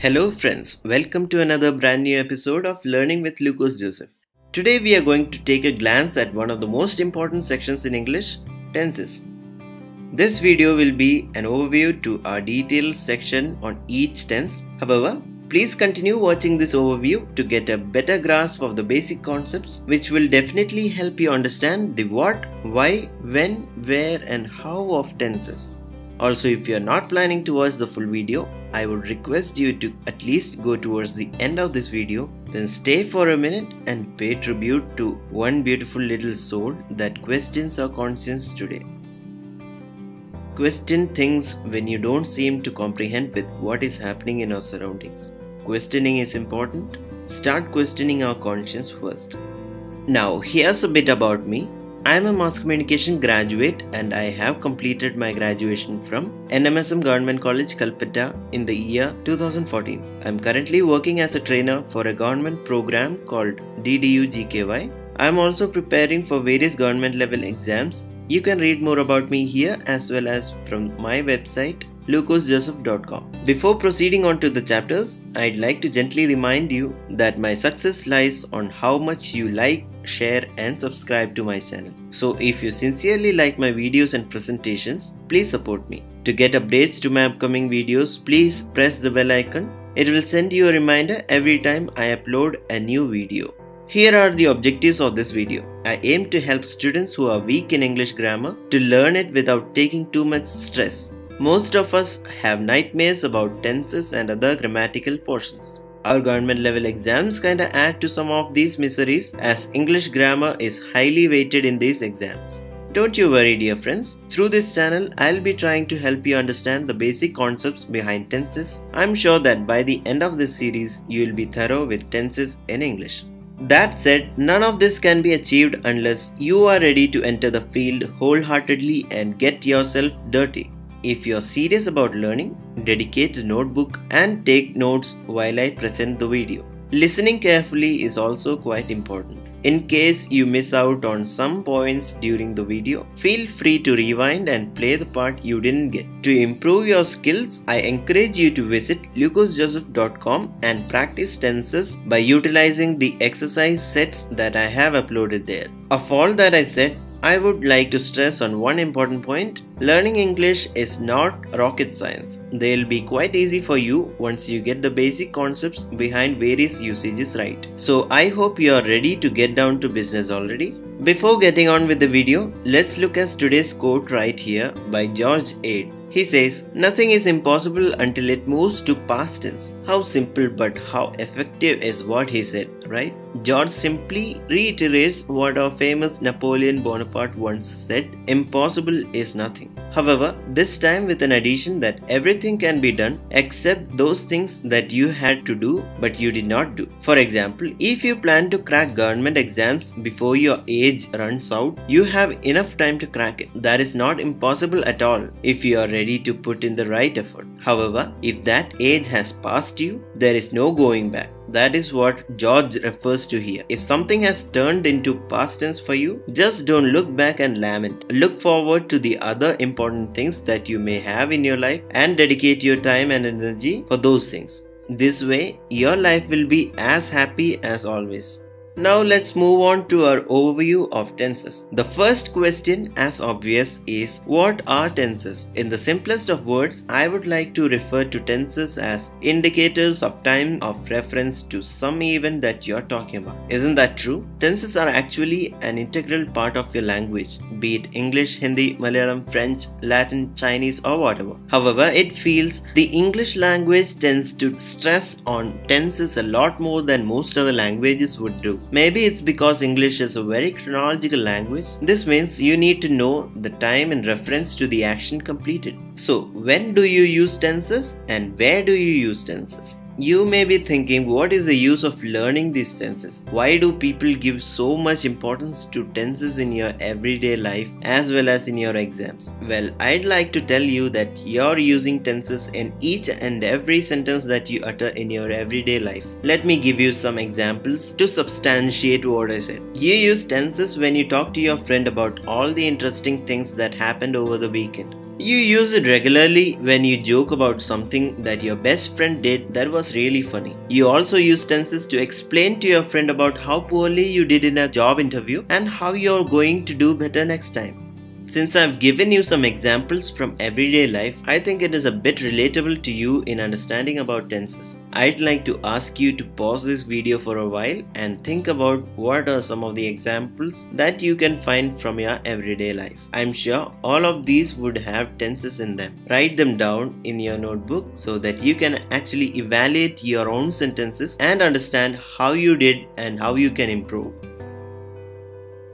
Hello friends, welcome to another brand new episode of Learning with Lucas Joseph. Today we are going to take a glance at one of the most important sections in English, tenses. This video will be an overview to our detailed section on each tense. However, please continue watching this overview to get a better grasp of the basic concepts which will definitely help you understand the what, why, when, where and how of tenses. Also, if you are not planning to watch the full video, I would request you to at least go towards the end of this video, then stay for a minute and pay tribute to one beautiful little soul that questions our conscience today. Question things when you don't seem to comprehend with what is happening in our surroundings. Questioning is important. Start questioning our conscience first. Now, here's a bit about me. I am a mass communication graduate and I have completed my graduation from NMSM Government College, Calcutta in the year 2014. I am currently working as a trainer for a government program called DDU GKY. I am also preparing for various government level exams. You can read more about me here as well as from my website lucasjoseph.com. Before proceeding on to the chapters, I'd like to gently remind you that my success lies on how much you like, share and subscribe to my channel. So if you sincerely like my videos and presentations, please support me. To get updates to my upcoming videos, please press the bell icon. It will send you a reminder every time I upload a new video. Here are the objectives of this video. I aim to help students who are weak in English grammar to learn it without taking too much stress. Most of us have nightmares about tenses and other grammatical portions. Our government level exams kinda add to some of these miseries as English grammar is highly weighted in these exams. Don't you worry dear friends, through this channel I'll be trying to help you understand the basic concepts behind tenses. I'm sure that by the end of this series you'll be thorough with tenses in English. That said, none of this can be achieved unless you are ready to enter the field wholeheartedly and get yourself dirty. If you are serious about learning, dedicate a notebook and take notes while I present the video. Listening carefully is also quite important. In case you miss out on some points during the video, feel free to rewind and play the part you didn't get. To improve your skills, I encourage you to visit lucasjoseph.com and practice tenses by utilizing the exercise sets that I have uploaded there. Of all that I said, I would like to stress on one important point. Learning English is not rocket science. They'll be quite easy for you once you get the basic concepts behind various usages right. So I hope you are ready to get down to business already. Before getting on with the video, let's look at today's quote right here by George Ade. He says, "Nothing is impossible until it moves to past tense." How simple but how effective is what he said, right? George simply reiterates what our famous Napoleon Bonaparte once said, "Impossible is nothing." However, this time with an addition that everything can be done except those things that you had to do but you did not do. For example, if you plan to crack government exams before your age runs out, you have enough time to crack it. That is not impossible at all if you are ready to put in the right effort. However, if that age has passed you, there is no going back. That is what George refers to here. If something has turned into past tense for you, just don't look back and lament. Look forward to the other important things that you may have in your life and dedicate your time and energy for those things. This way, your life will be as happy as always. Now let's move on to our overview of tenses. The first question, as obvious, is what are tenses? In the simplest of words, I would like to refer to tenses as indicators of time of reference to some event that you're talking about. Isn't that true? Tenses are actually an integral part of your language, be it English, Hindi, Malayalam, French, Latin, Chinese or whatever. However, it feels the English language tends to stress on tenses a lot more than most other languages would do. Maybe it's because English is a very chronological language. This means you need to know the time in reference to the action completed. So, when do you use tenses and where do you use tenses? You may be thinking, what is the use of learning these tenses? Why do people give so much importance to tenses in your everyday life as well as in your exams? Well, I'd like to tell you that you're using tenses in each and every sentence that you utter in your everyday life. Let me give you some examples to substantiate what I said. You use tenses when you talk to your friend about all the interesting things that happened over the weekend. You use it regularly when you joke about something that your best friend did that was really funny. You also use tenses to explain to your friend about how poorly you did in a job interview and how you're going to do better next time. Since I've given you some examples from everyday life, I think it is a bit relatable to you in understanding about tenses. I'd like to ask you to pause this video for a while and think about what are some of the examples that you can find from your everyday life. I'm sure all of these would have tenses in them. Write them down in your notebook so that you can actually evaluate your own sentences and understand how you did and how you can improve.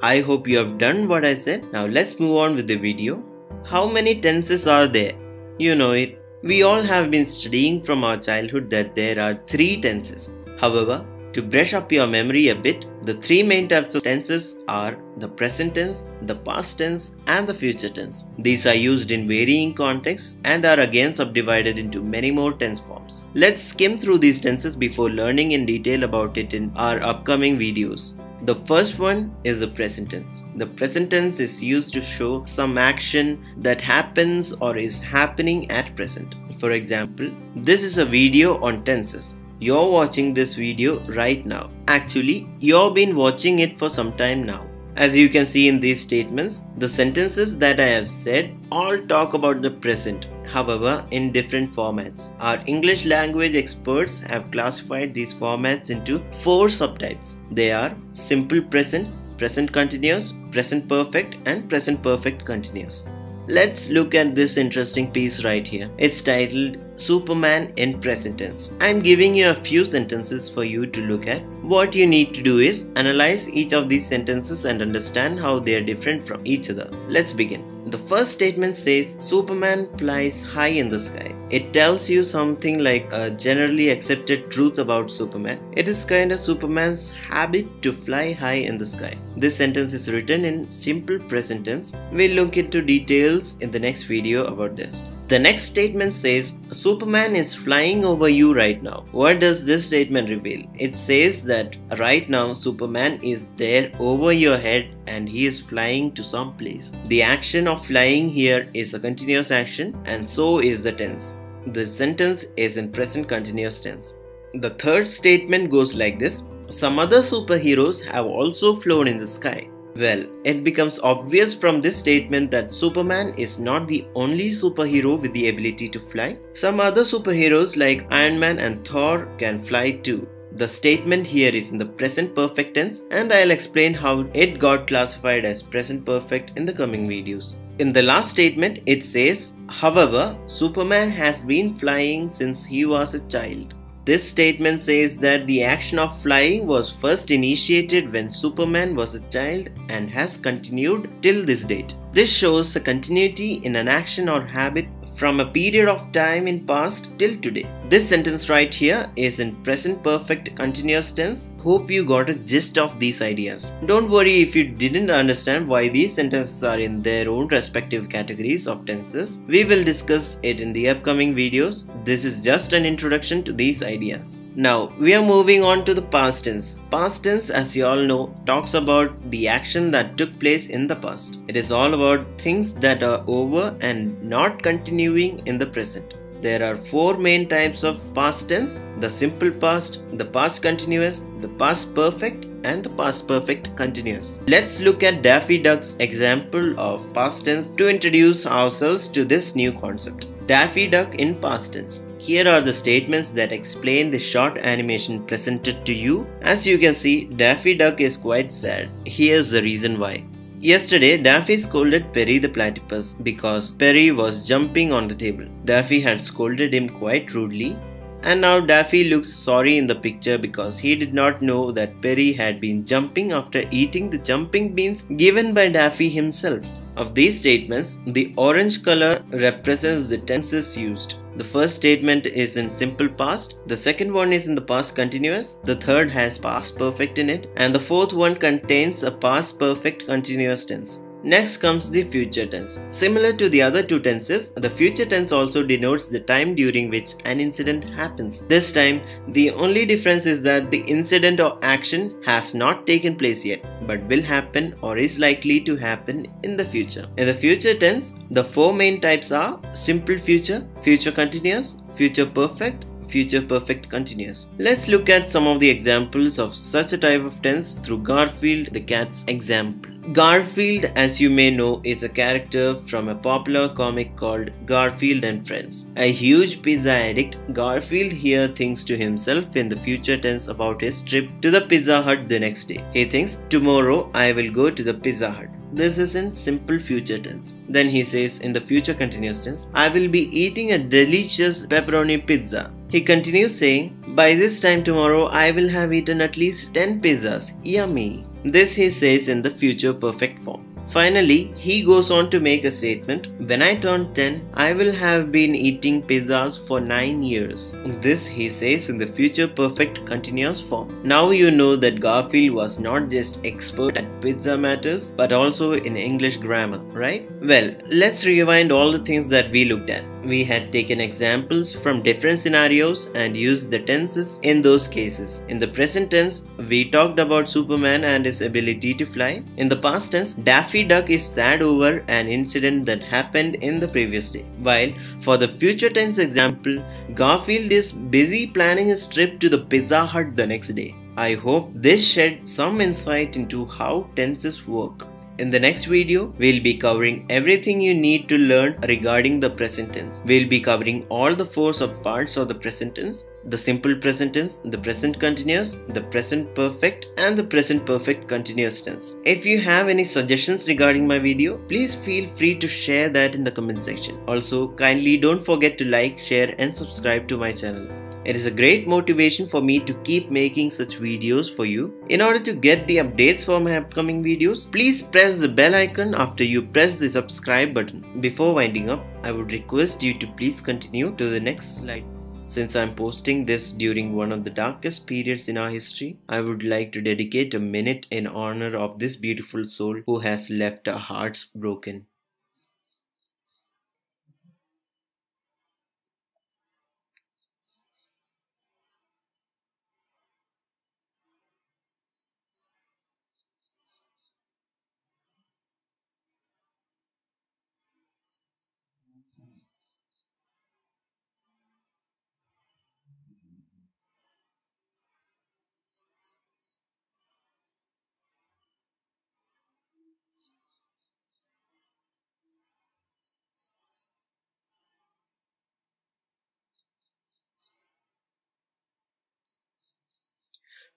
I hope you have done what I said. Now let's move on with the video. How many tenses are there? You know it. We all have been studying from our childhood that there are 3 tenses. However, to brush up your memory a bit, the 3 main types of tenses are the present tense, the past tense and the future tense. These are used in varying contexts and are again subdivided into many more tense forms. Let's skim through these tenses before learning in detail about it in our upcoming videos. The first one is the present tense. The present tense is used to show some action that happens or is happening at present. For example, this is a video on tenses. You're watching this video right now. Actually, you've been watching it for some time now. As you can see in these statements, the sentences that I have said all talk about the present, however in different formats. Our English language experts have classified these formats into 4 subtypes. They are simple present, present continuous, present perfect and present perfect continuous. Let's look at this interesting piece right here. It's titled Superman in Present Tense. I'm giving you a few sentences for you to look at. What you need to do is analyze each of these sentences and understand how they are different from each other. Let's begin. The first statement says Superman flies high in the sky. It tells you something like a generally accepted truth about Superman. It is kind of Superman's habit to fly high in the sky. This sentence is written in simple present tense. We'll look into details in the next video about this. The next statement says Superman is flying over you right now. What does this statement reveal? It says that right now Superman is there over your head and he is flying to some place. The action of flying here is a continuous action and so is the tense. The sentence is in present continuous tense. The third statement goes like this. Some other superheroes have also flown in the sky. Well, it becomes obvious from this statement that Superman is not the only superhero with the ability to fly. Some other superheroes like Iron Man and Thor can fly too. The statement here is in the present perfect tense and I'll explain how it got classified as present perfect in the coming videos. In the last statement, it says, however, Superman has been flying since he was a child. This statement says that the action of flying was first initiated when Superman was a child and has continued till this date. This shows a continuity in an action or habit from a period of time in past till today. This sentence right here is in present perfect continuous tense. Hope you got a gist of these ideas. Don't worry if you didn't understand why these sentences are in their own respective categories of tenses. We will discuss it in the upcoming videos. This is just an introduction to these ideas. Now we are moving on to the past tense. Past tense, as you all know, talks about the action that took place in the past. It is all about things that are over and not continuing in the present. There are 4 main types of past tense: the simple past, the past continuous, the past perfect and the past perfect continuous. Let's look at Daffy Duck's example of past tense to introduce ourselves to this new concept. Daffy Duck in past tense. Here are the statements that explain the short animation presented to you. As you can see, Daffy Duck is quite sad. Here's the reason why. Yesterday, Daffy scolded Perry the platypus because Perry was jumping on the table. Daffy had scolded him quite rudely, and now Daffy looks sorry in the picture because he did not know that Perry had been jumping after eating the jumping beans given by Daffy himself. Of these statements, the orange color represents the tenses used. The first statement is in simple past, the second one is in the past continuous, the third has past perfect in it, and the fourth one contains a past perfect continuous tense. Next comes the future tense. Similar to the other two tenses, the future tense also denotes the time during which an incident happens. This time, the only difference is that the incident or action has not taken place yet, but will happen or is likely to happen in the future. In the future tense, the four main types are simple future, future continuous, future perfect continuous. Let's look at some of the examples of such a type of tense through Garfield the cat's example. Garfield, as you may know, is a character from a popular comic called Garfield and Friends. A huge pizza addict, Garfield here thinks to himself in the future tense about his trip to the Pizza Hut the next day. He thinks, tomorrow I will go to the Pizza Hut. This is in simple future tense. Then he says in the future continuous tense, I will be eating a delicious pepperoni pizza. He continues saying, by this time tomorrow I will have eaten at least 10 pizzas. Yummy. This he says in the future perfect form. Finally, he goes on to make a statement, when I turn 10, I will have been eating pizzas for 9 years. This he says in the future perfect continuous form. Now you know that Garfield was not just expert at pizza matters, but also in English grammar, right? Well, let's rewind all the things that we looked at. We had taken examples from different scenarios and used the tenses in those cases. In the present tense, we talked about Superman and his ability to fly. In the past tense, Daffy Duck is sad over an incident that happened in the previous day. While for the future tense example, Garfield is busy planning his trip to the Pizza Hut the next day. I hope this shed some insight into how tenses work. In the next video, we'll be covering everything you need to learn regarding the present tense. We'll be covering all the four subparts of the present tense: the simple present tense, the present continuous, the present perfect, and the present perfect continuous tense. If you have any suggestions regarding my video, please feel free to share that in the comment section. Also, kindly don't forget to like, share, and subscribe to my channel. It is a great motivation for me to keep making such videos for you. In order to get the updates for my upcoming videos, please press the bell icon after you press the subscribe button. Before winding up, I would request you to please continue to the next slide. Since I am posting this during one of the darkest periods in our history, I would like to dedicate a minute in honor of this beautiful soul who has left our hearts broken.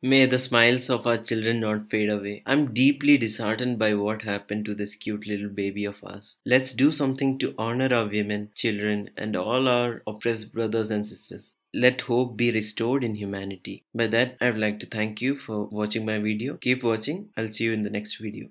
May the smiles of our children not fade away. I'm deeply disheartened by what happened to this cute little baby of ours. Let's do something to honor our women, children, and all our oppressed brothers and sisters. Let hope be restored in humanity. By that, I would like to thank you for watching my video. Keep watching. I'll see you in the next video.